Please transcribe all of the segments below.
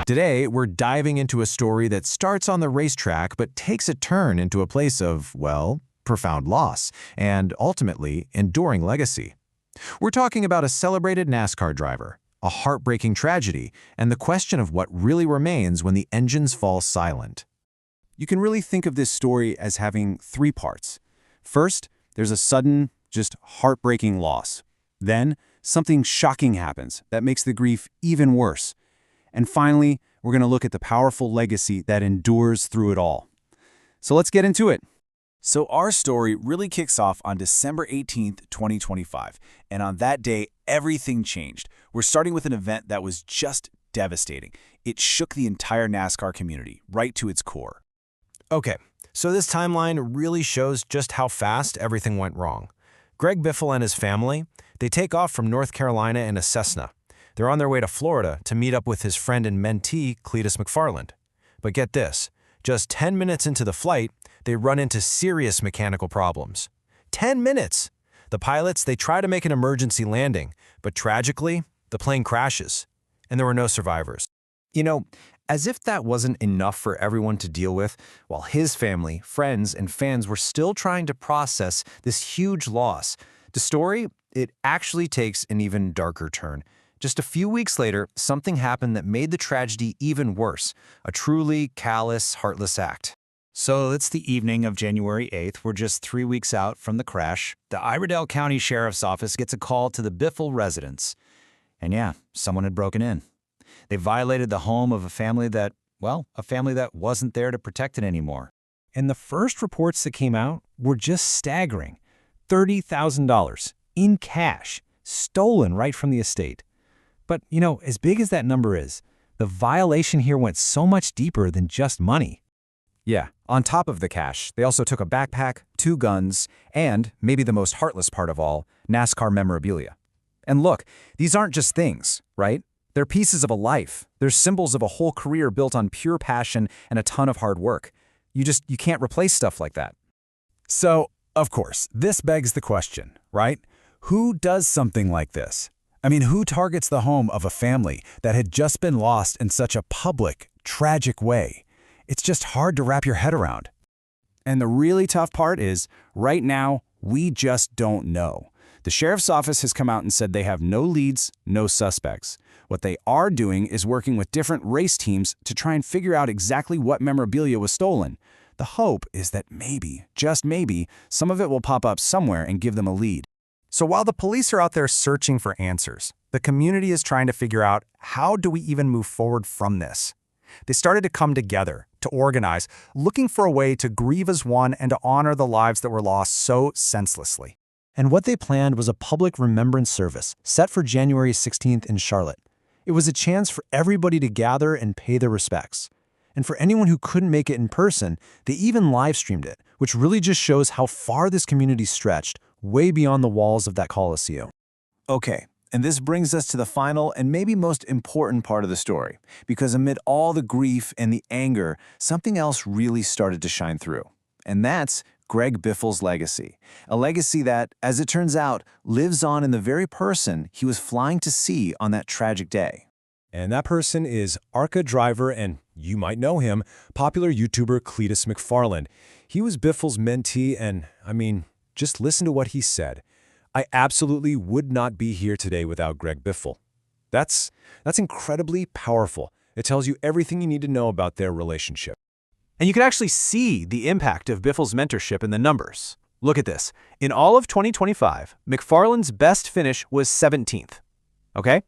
Today, we're diving into a story that starts on the racetrack but takes a turn into a place of, well, profound loss and, ultimately, enduring legacy. We're talking about a celebrated NASCAR driver, a heartbreaking tragedy, and the question of what really remains when the engines fall silent. You can really think of this story as having three parts. First, there's a sudden, just heartbreaking loss. Then, something shocking happens that makes the grief even worse. And finally, we're going to look at the powerful legacy that endures through it all. So let's get into it. So our story really kicks off on December 18th, 2025. And on that day, everything changed. We're starting with an event that was just devastating. It shook the entire NASCAR community right to its core. Okay, so this timeline really shows just how fast everything went wrong. Greg Biffle and his family, they take off from North Carolina in a Cessna. They're on their way to Florida to meet up with his friend and mentee, Cletus McFarland. But get this, just 10 minutes into the flight, they run into serious mechanical problems. 10 minutes! The pilots, they try to make an emergency landing, but tragically, the plane crashes, and there were no survivors. You know, as if that wasn't enough for everyone to deal with, while his family, friends, and fans were still trying to process this huge loss, the story, it actually takes an even darker turn. Just a few weeks later, something happened that made the tragedy even worse, a truly callous, heartless act. So it's the evening of January 8th. We're just 3 weeks out from the crash. The Iredell County Sheriff's Office gets a call to the Biffle residence. And yeah, someone had broken in. They violated the home of a family that wasn't there to protect it anymore. And the first reports that came out were just staggering. $30,000 in cash, stolen right from the estate. But, as big as that number is, the violation here went so much deeper than just money. Yeah, on top of the cash, they also took a backpack, 2 guns, and, maybe the most heartless part of all, NASCAR memorabilia. And look, these aren't just things, right? They're pieces of a life. They're symbols of a whole career built on pure passion and a ton of hard work. You can't replace stuff like that. So, of course, this begs the question, right? Who does something like this? I mean, who targets the home of a family that had just been lost in such a public, tragic way? It's just hard to wrap your head around. And the really tough part is, right now, we just don't know. The sheriff's office has come out and said they have no leads, no suspects. What they are doing is working with different race teams to try and figure out exactly what memorabilia was stolen. The hope is that maybe, just maybe, some of it will pop up somewhere and give them a lead. So while the police are out there searching for answers, the community is trying to figure out, how do we even move forward from this? They started to come together, to organize, looking for a way to grieve as one and to honor the lives that were lost so senselessly. And what they planned was a public remembrance service set for January 16th in Charlotte. It was a chance for everybody to gather and pay their respects. And for anyone who couldn't make it in person, they even live-streamed it, which really just shows how far this community stretched, way beyond the walls of that Coliseum. Okay, and this brings us to the final and maybe most important part of the story, because amid all the grief and the anger, something else really started to shine through. And that's Greg Biffle's legacy. A legacy that, as it turns out, lives on in the very person he was flying to see on that tragic day. And that person is ARCA driver, and you might know him, popular YouTuber Cletus McFarland. He was Biffle's mentee, and just listen to what he said. I absolutely would not be here today without Greg Biffle. That's incredibly powerful. It tells you everything you need to know about their relationship. And you can actually see the impact of Biffle's mentorship in the numbers. Look at this. In all of 2025, McFarland's best finish was 17th. Okay?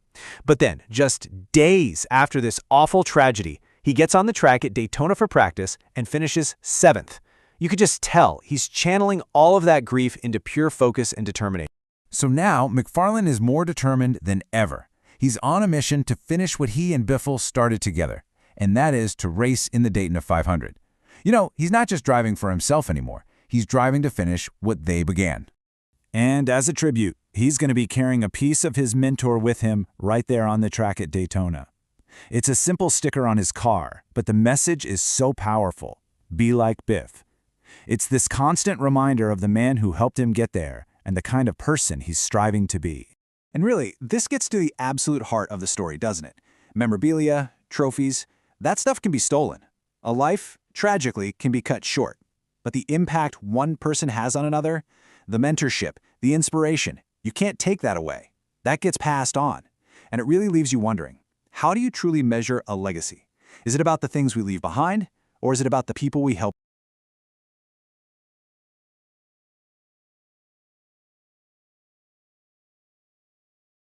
But then, just days after this awful tragedy, he gets on the track at Daytona for practice and finishes 7th. You could just tell he's channeling all of that grief into pure focus and determination. So now, McFarland is more determined than ever. He's on a mission to finish what he and Biffle started together, and that is to race in the Daytona 500. He's not just driving for himself anymore. He's driving to finish what they began. And as a tribute, he's going to be carrying a piece of his mentor with him right there on the track at Daytona. It's a simple sticker on his car, but the message is so powerful. Be like Biff. It's this constant reminder of the man who helped him get there and the kind of person he's striving to be. And really, this gets to the absolute heart of the story, doesn't it? Memorabilia, trophies, that stuff can be stolen. A life, tragically, can be cut short. But the impact one person has on another, the mentorship, the inspiration, you can't take that away. That gets passed on. And it really leaves you wondering, how do you truly measure a legacy? Is it about the things we leave behind, or is it about the people we help?